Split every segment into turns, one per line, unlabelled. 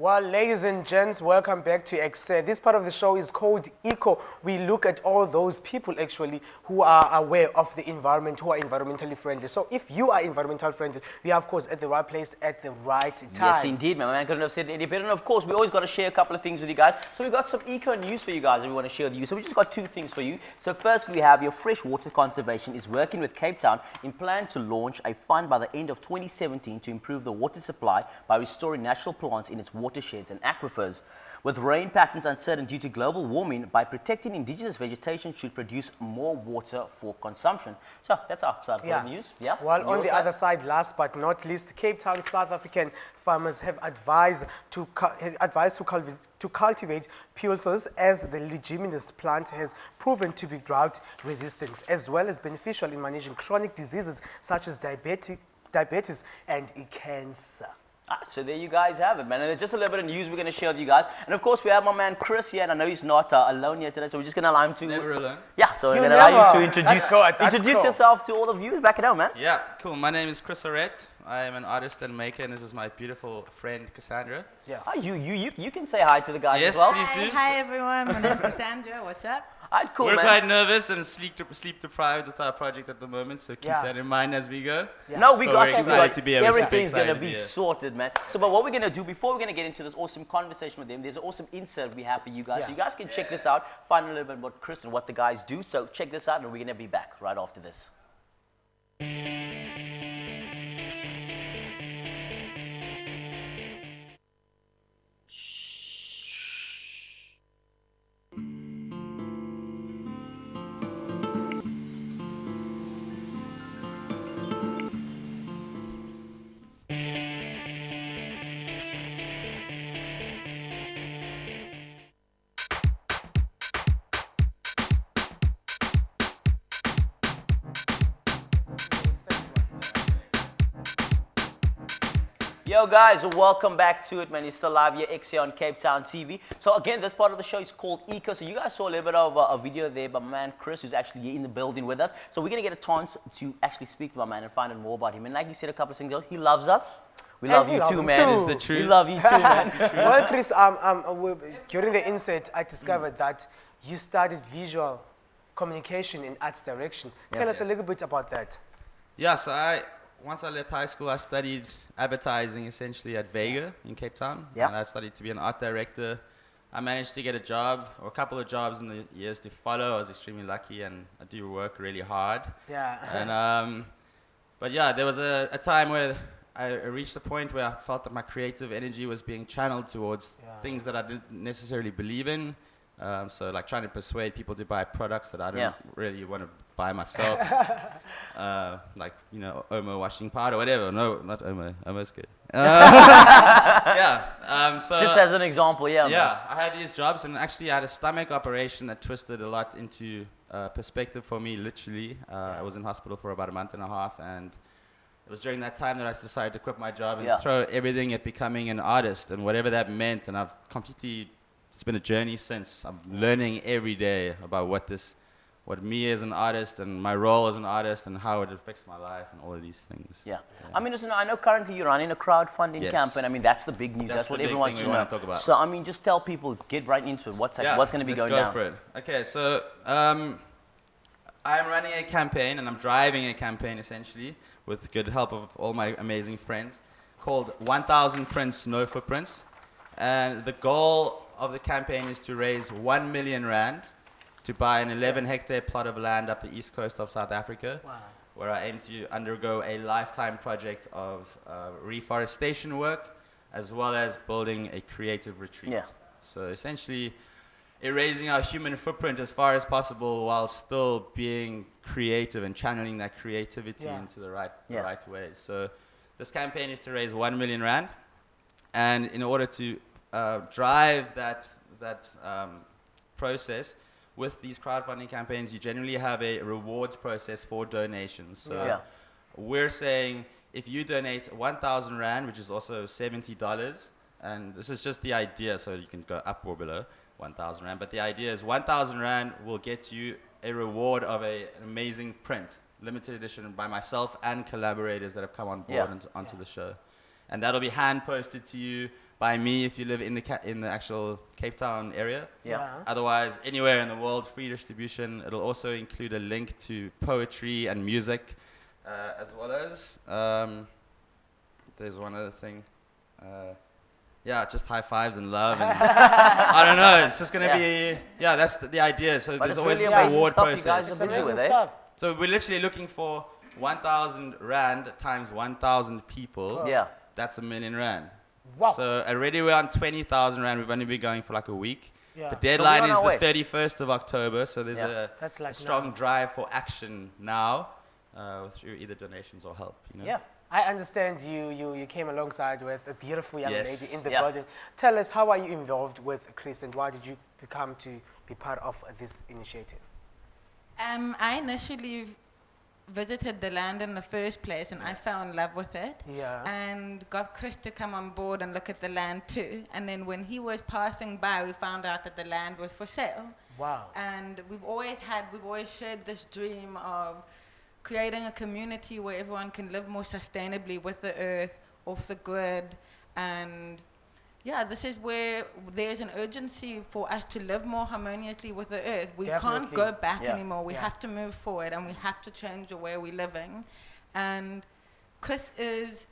Well, ladies and gents, welcome back to Ekse. This part of the show is called Eco. We look at all those people actually who are aware of the environment, who are environmentally friendly. So if you are environmental friendly, we are of course at the right place at the right time.
Yes, indeed, my man couldn't have said it any better. And of course, we always got to share a couple of things with you guys. So we've got some eco news for you guys that we want to share with you. So we just got two things for you. So first, we have your Freshwater Conservation is working with Cape Town in plan to launch a fund by the end of 2017 to improve the water supply by restoring natural plants in its watersheds and aquifers. With rain patterns uncertain due to global warming, by protecting indigenous vegetation should produce more water for consumption. So that's our side of the news. Yeah.
Well, on the other side, last but not least, Cape Town South African farmers have advised to cultivate pulses as the leguminous plant has proven to be drought resistant, as well as beneficial in managing chronic diseases such as diabetes and cancer.
So there you guys have it, man. And just a little bit of news we're going to share with you guys. And of course, we have my man Chris here, and I know he's not alone here today, so we're just going to allow him to...
Never alone.
Yeah, so we're going to allow you to introduce
cool.
yourself to all the viewers back at home, man.
Yeah, cool. My name is Chris Auret. I am an artist and maker, and this is my beautiful friend, Cassandra.
Yeah. Oh, you can say hi to the guys
Yes,
as well.
please do.
Hi everyone, my name is Cassandra. What's up?
Alright, cool,
We're
man.
quite nervous and sleep deprived with our project at the moment, so keep that in mind as we go.
Yeah.
No, we
But
got
we're
that.
excited to be here. We're super
Everything's going to
excited
be
to be here.
sorted, man. So, but what we're going to do, before we're going to get into this awesome conversation with them, there's an awesome insert we have for you guys.
Yeah.
So you guys can check this out, find a little bit about Chris and what the guys do. So check this out, and we're going to be back right after this. Yo guys, welcome back to it, man. You're still live here, Ekse on Cape Town TV. So again, this part of the show is called Eco. So you guys saw a little bit of a video there by my man Chris, who's actually here in the building with us. So we're going to get a chance to actually speak to my man and find out more about him. And like you said a couple of things ago, he loves us. We love you too, man.
too.
It's the truth.
We love you too, man.
Well, Chris, during the insert, I discovered that you studied visual communication in arts direction. Tell us a little bit about that.
Yeah, so once I left high school, I studied advertising essentially at Vega in Cape Town.
Yeah.
And I studied to be an art director. I managed to get a job, or a couple of jobs in the years to follow. I was extremely lucky, and I do work really hard.
Yeah.
And but yeah, there was a time where I reached a point where I felt that my creative energy was being channeled towards things that I didn't necessarily believe in. So like trying to persuade people to buy products that I don't really want to buy myself. Like, you know, Omo washing powder or whatever. No, not Omo. Omo's good. So
Just as an example, yeah.
yeah, I had these jobs, and actually I had a stomach operation that twisted a lot into perspective for me, literally. I was in hospital for about a month and a half, and it was during that time that I decided to quit my job and throw everything at becoming an artist and whatever that meant. And I've completely, it's been a journey since. I'm learning every day about what me as an artist and my role as an artist and how it affects my life and all of these things.
Yeah. I mean, listen, I know currently you're running a crowdfunding campaign. I mean, that's the big news. That's what everyone wants to know.
Talk about.
So, I mean, just tell people, get right into it. What's going to be going down?
Let's go for it. Okay, so I'm running a campaign, and I'm driving a campaign essentially with the good help of all my amazing friends, called 1000PrintsNoFootPrints. And the goal of the campaign is to raise 1 million rand to buy an 11-hectare plot of land up the east coast of South Africa, where I aim to undergo a lifetime project of reforestation work, as well as building a creative retreat. Yeah. So essentially, erasing our human footprint as far as possible while still being creative and channeling that creativity into the right ways. So this campaign is to raise 1 million rand, and in order to drive that process, with these crowdfunding campaigns, you generally have a rewards process for donations. So we're saying if you donate 1,000 rand, which is also $70, and this is just the idea, so you can go up or below 1,000 rand, but the idea is 1,000 rand will get you a reward of an amazing print, limited edition by myself and collaborators that have come on board onto the show. and that'll be hand posted to you by me if you live in the actual Cape Town area.
Yeah.
Otherwise, anywhere in the world, free distribution. It'll also include a link to poetry and music, as well as there's one other thing. Just high fives and love. And I don't know. It's just gonna be that's the idea. So
But
there's
it's
always
really
this
amazing
reward
stuff you guys
process.
are busy with,
Amazing
eh?
stuff.
So we're literally looking for 1,000 rand times 1,000 people.
Yeah.
That's R1 million.
Wow.
So already we're on 20,000 rand. We've only been going for like a week.
Yeah.
The deadline
So we're
is
on our
the 31st of October. So there's
That's like
a strong
now.
drive for action now through either donations or help.
Yeah.
I understand you came alongside with a beautiful young
Yes.
lady in the
Yeah.
building. Tell us, how are you involved with Chris, and why did you become to be part of this initiative?
I initially visited the land in the first place, and I fell in love with it.
Yeah.
And got Chris to come on board and look at the land too. And then when he was passing by, we found out that the land was for sale.
Wow.
And we've always shared this dream of creating a community where everyone can live more sustainably with the earth, off the grid, and this is where there's an urgency for us to live more harmoniously with the earth. We can't
Definitely.
go back
Yeah.
anymore. We
Yeah.
have to move forward, and we have to change the way we're living. And Chris is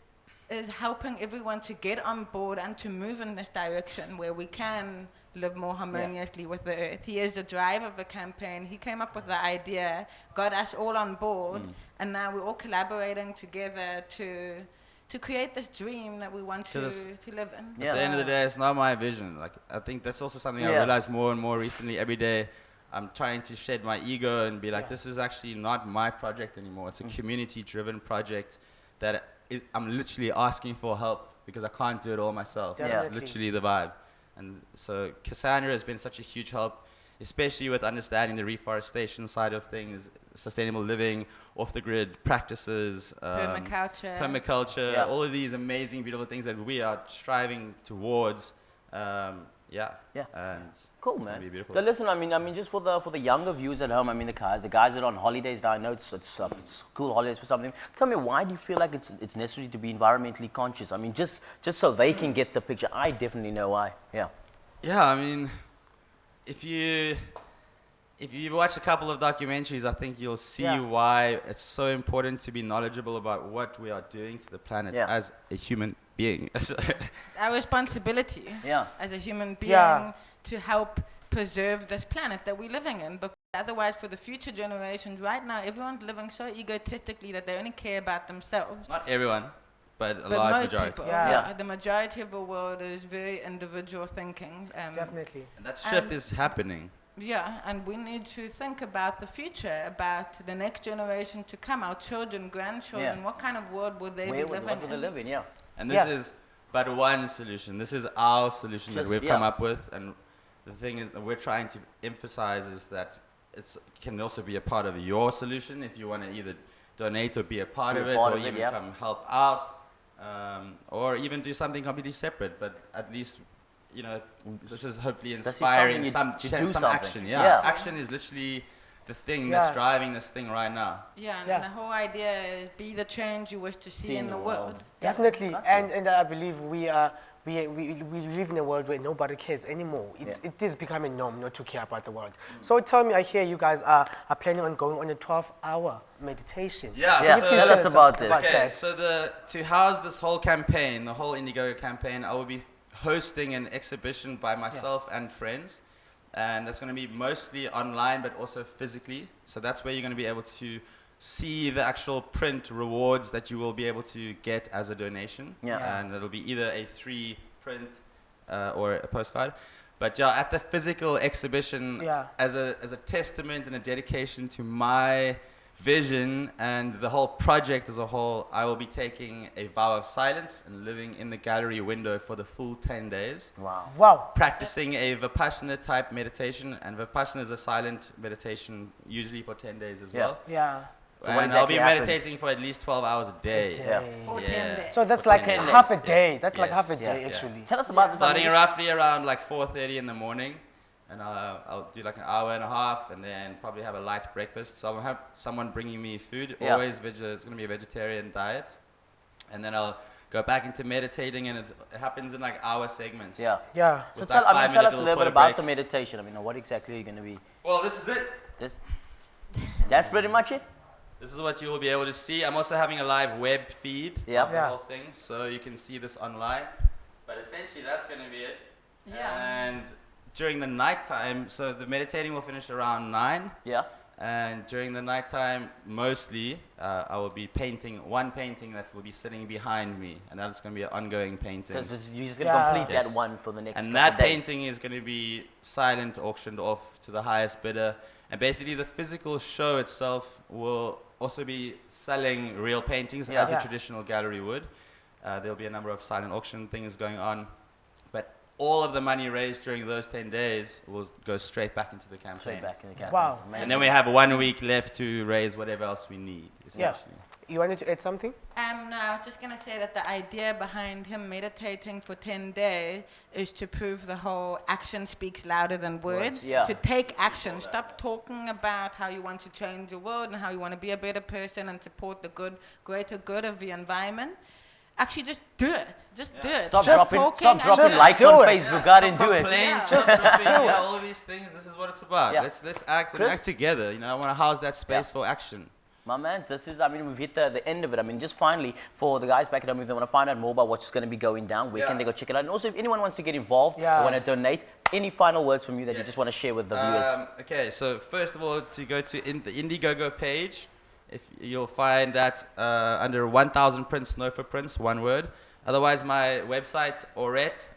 helping everyone to get on board and to move in this direction where we can live more harmoniously with the earth. He is the driver of the campaign. He came up with the idea, got us all on board, and now we're all collaborating together to create this dream that we want to live in.
At the end of the day, it's not my vision. Like, I think that's also something I realize more and more recently. Every day, I'm trying to shed my ego and be like, this is actually not my project anymore. It's a community-driven project that I'm literally asking for help because I can't do it all myself. That's
Definitely.
literally the vibe. And so Cassandra has been such a huge help, especially with understanding the reforestation side of things, sustainable living, off-the-grid practices, permaculture, all of these amazing, beautiful things that we are striving towards. And
Cool,
it's gonna
man.
be beautiful.
So listen, I mean, just for the younger viewers at home, I mean, the guys that are on holidays now, I know it's school holidays for something. Tell me, why do you feel like it's necessary to be environmentally conscious? I mean, just so they can get the picture. I definitely know why. Yeah.
Yeah, I mean, if you watch a couple of documentaries, I think you'll see why it's so important to be knowledgeable about what we are doing to the planet as a human being.
Our responsibility
Yeah.
as a human being to help preserve this planet that we're living in. Because otherwise, for the future generations, right now, everyone's living so egotistically that they only care about themselves.
Not everyone, but a
But
large
most
majority.
people,
Yeah.
the majority of the world is very individual thinking.
Definitely.
And that shift is happening.
Yeah, and we need to think about the future, about the next generation to come, our children, grandchildren.
Yeah.
What kind of world will they be
What
living
do they
in?
live in? Yeah.
And this is but one solution. This is our solution that
Just-
we've come up with. And the thing is that we're trying to emphasize is that it can also be a part of your solution if you want to either donate or be a part of it, or even come help out, or even do something completely separate. But at least, this is hopefully inspiring some action. Yeah. Action is literally the thing that's driving this thing right now.
Yeah, and the whole idea is be the change you wish to see in the world.
Definitely. And I believe we live in a world where nobody cares anymore. It is becoming norm not to care about the world. So tell me, I hear you guys are planning on going on a 12-hour meditation.
Yeah.
Yeah.
So
Tell us about this.
Okay, so to house this whole campaign, the whole Indiegogo campaign, I will be hosting an exhibition by myself and friends. And that's going to be mostly online, but also physically. So that's where you're going to be able to see the actual print rewards that you will be able to get as a donation.
Yeah.
And it'll be either a 3 print or a postcard. But at the physical exhibition, as a testament and a dedication to my vision and the whole project as a whole, I will be taking a vow of silence and living in the gallery window for the full 10 days.
Wow.
Practicing a Vipassana type meditation, and Vipassana is a silent meditation, usually for 10 days as well.
Yeah.
So what
And I'll be
exactly happens?
meditating for at least 12 hours a day.
For 10 days.
So that's
For
like
10
half a
days.
day.
Yes,
That's like
yes,
half a day,
yeah.
actually.
Tell us about this.
Starting roughly around like 4:30 in the morning, and I'll do like an hour and a half, and then probably have a light breakfast. So I'll have someone bringing me food. Always it's going to be a vegetarian diet, and then I'll go back into meditating, and it happens in like hour segments.
Yeah.
Yeah.
So
With
tell,
like
I mean,
5
tell
minute
us a
little
little bit
toilet
about the
breaks.
meditation. I mean, what exactly are you going to be?
Well, this is it.
This. That's pretty much it.
This is what you will be able to see. I'm also having a live web feed
Yeah.
of the
Yeah.
whole thing, so you can see this online. But essentially, that's going to be it.
Yeah.
And during the nighttime, so the meditating will finish around 9.
Yeah.
And during the nighttime, mostly, I will be painting one painting that will be sitting behind me, and that's going to be an ongoing painting.
So you're just going to
Yeah.
complete that
Yes.
one for the next
And
couple
that
days.
painting is going to be silent, auctioned off to the highest bidder. And basically, the physical show itself will also be selling real paintings
Yeah.
as
Yeah.
a traditional gallery would. There'll be a number of silent auction things going on. But all of the money raised during those 10 days will go straight back into the campaign.
Straight back in the campaign.
Wow.
Amazing.
And then we have 1 week left to raise whatever else we need,
Yeah.
essentially.
You wanted to add something?
No, I was just going to say that the idea behind him meditating for 10 days is to prove the whole action speaks louder than words.
yeah.
To take action. Stop talking about how you want to change the world and how you want to be a better person and support the greater good of the environment. Actually, just do it. Just do it.
Stop
Just
dropping,
talking
stop
and
dropping
do it.
likes
do
on
it.
Facebook. Go out and do it.
Complaints,
Yeah.
stop dropping, all of these things. This is what it's about.
Yeah.
Let's act and
Chris?
act together. You know, I want to house that space for action.
My man, this is, I mean, we've hit the end of it. I mean, just finally, for the guys back at home, if they want to find out more about what's going to be going down, where can they go check it out? And also, if anyone wants to get involved or
Yes.
want to donate, any final words from you that you just want to share with the viewers?
Okay, so first of all, to go to the Indiegogo page, if you'll find that under 1000PrintsNoFootPrints, one word. Otherwise, my website, Auret,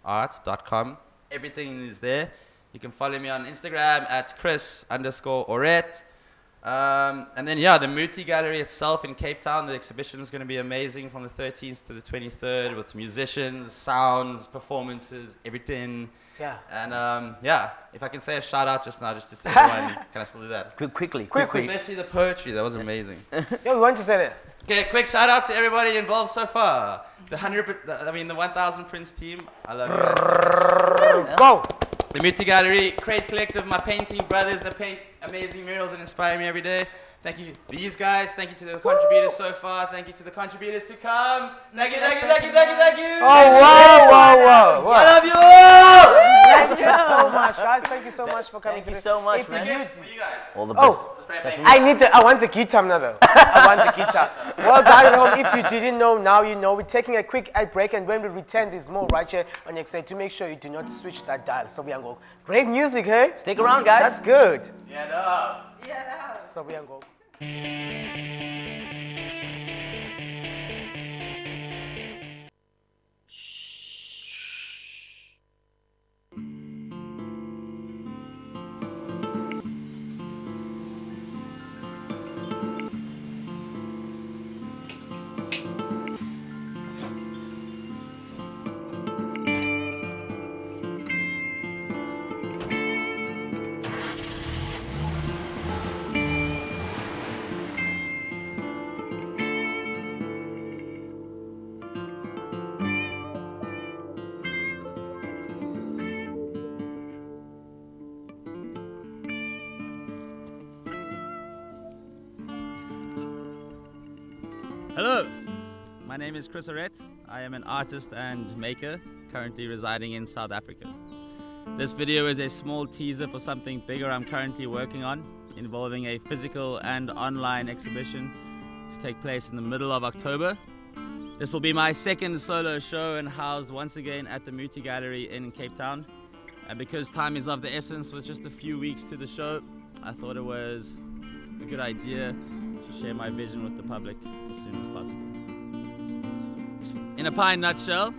AURET-art.com. Everything is there. You can follow me on Instagram at Chris_Auret. And then, yeah, the Muti Gallery itself in Cape Town, the exhibition is going to be amazing from the 13th to the 23rd with musicians, sounds, performances, everything.
Yeah.
And yeah, if I can say a shout out just now, just to say one, can I still do that?
Quickly.
Especially the poetry, that was amazing.
Yo, we want to say that.
Okay, quick shout out to everybody involved so far. The 1000 Prints team, I love you guys.
Go.
The Muti Gallery, Crate Collective, my painting brothers that paint amazing murals and inspire me every day. Thank you, these guys. Thank you to the contributors so far. Thank you to the contributors to come. Thank you, thank you, thank you, thank you, thank you.
Oh, wow, wow, wow.
I love you all.
Thank you so much, guys. Thank you so much for coming.
Thank you
today.
so much,
If
man.
you-
For you guys.
All the best.
Oh, I want the guitar now though. I want the guitar. Well, guys at home, if you didn't know, now you know. We're taking a quick ad break, and when we return, there's more right here on Ekse to make sure you do not switch that dial. So we are go. Great music, hey?
Stick around, guys.
That's good.
Yeah, no.
So we are go.
Hello, my name is Chris Auret. I am an artist and maker currently residing in South Africa. This video is a small teaser for something bigger I'm currently working on, involving a physical and online exhibition to take place in the middle of October. This will be my second solo show and housed once again at the Muti Gallery in Cape Town. And because time is of the essence with just a few weeks to the show, I thought it was a good idea to share my vision with the public as soon as possible. In a pie nutshell,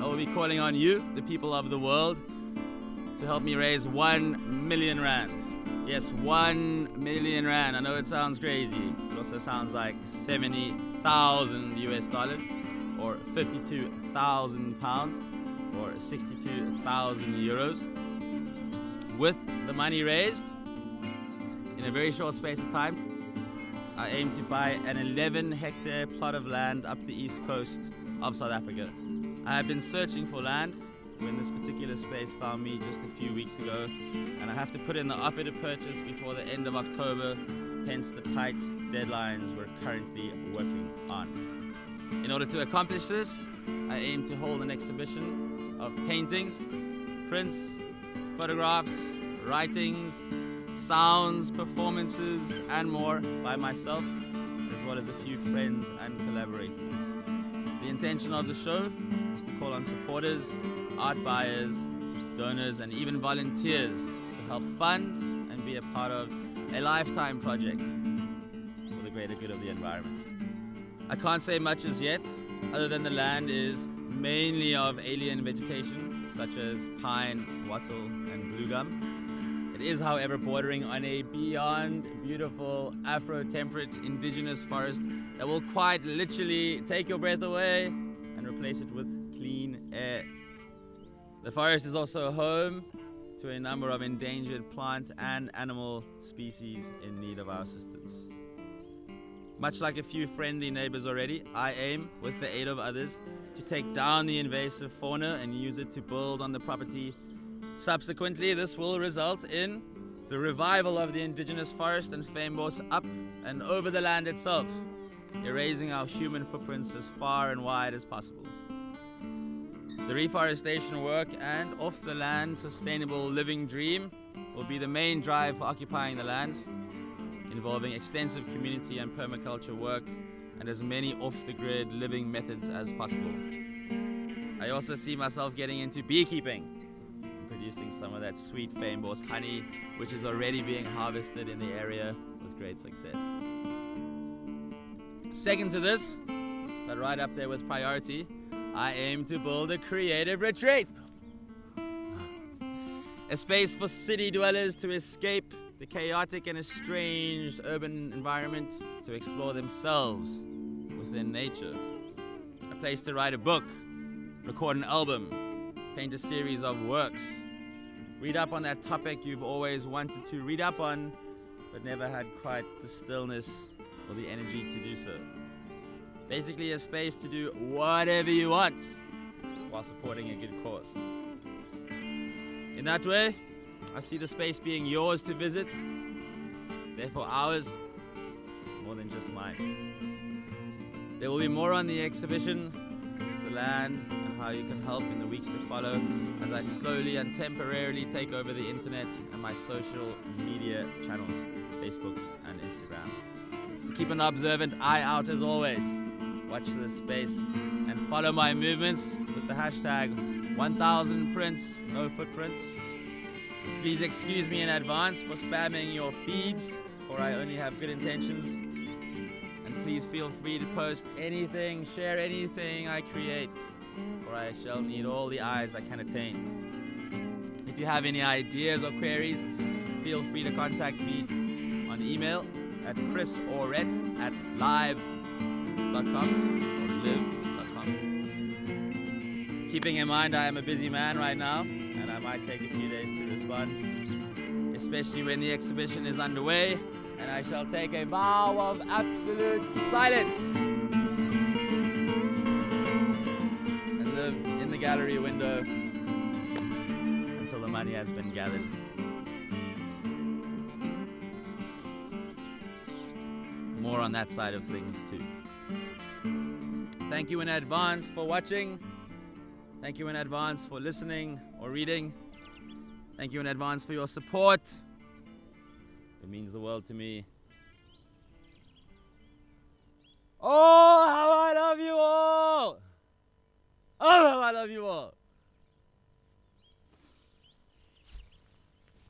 I will be calling on you, the people of the world, to help me raise 1 million rand. Yes, 1 million rand. I know it sounds crazy. It also sounds like 70,000 US dollars, or 52,000 pounds, or 62,000 euros. With the money raised, in a very short space of time, I aim to buy an 11-hectare plot of land up the east coast of South Africa. I have been searching for land when this particular space found me just a few weeks ago, and I have to put in the offer to purchase before the end of October hence the tight deadlines we're currently working on. In order to accomplish this, I aim to hold an exhibition of paintings, prints, photographs, writings, sounds, performances, and more by myself, as well as a few friends and collaborators. The intention of the show is to call on supporters, art buyers, donors, and even volunteers to help fund and be a part of a lifetime project for the greater good of the environment. I can't say much as yet, other than the land is mainly of alien vegetation, such as pine, wattle, and blue gum. It is, however, bordering on a beyond beautiful Afro-temperate indigenous forest that will quite literally take your breath away and replace it with clean air. The forest is also home to a number of endangered plant and animal species in need of our assistance. Much like a few friendly neighbors already, I aim, with the aid of others, to take down the invasive fauna and use it to build on the property. Subsequently, this will result in the revival of the indigenous forest and fynbos up and over the land itself, erasing our human footprints as far and wide as possible. The reforestation work and off-the-land sustainable living dream will be the main drive for occupying the lands, involving extensive community and permaculture work and as many off-the-grid living methods as possible. I also see myself getting into beekeeping and producing some of that sweet fynbos honey, which is already being harvested in the area with great success. Second to this, but right up there with priority, I aim to build a creative retreat. A space for city dwellers to escape the chaotic and estranged urban environment, to explore themselves within nature. A place to write a book, record an album, paint a series of works, read up on that topic you've always wanted to read up on, but never had quite the stillness or the energy to do so. Basically a space to do whatever you want while supporting a good cause. In that way, I see the space being yours to visit, therefore ours, more than just mine. There will be more on the exhibition, the land, and how you can help in the weeks to follow as I slowly and temporarily take over the internet and my social media channels, Facebook and Instagram. So keep an observant eye out as always. Watch this space and follow my movements with the hashtag 1000PrintsNoFootprints. Please excuse me in advance for spamming your feeds, for I only have good intentions. And please feel free to post anything, share anything I create, for I shall need all the eyes I can attain. If you have any ideas or queries, feel free to contact me on email at chrisauret@live.com or live.com. Keeping in mind I am a busy man right now, and I might take a few days to respond, especially when the exhibition is underway, and I shall take a vow of absolute silence and live in the gallery window until the money has been gathered. More on that side of things too. Thank you in advance for watching. Thank you in advance for listening or reading. Thank you in advance for your support. It means the world to me. Oh, how I love you all! Oh, how I love you all!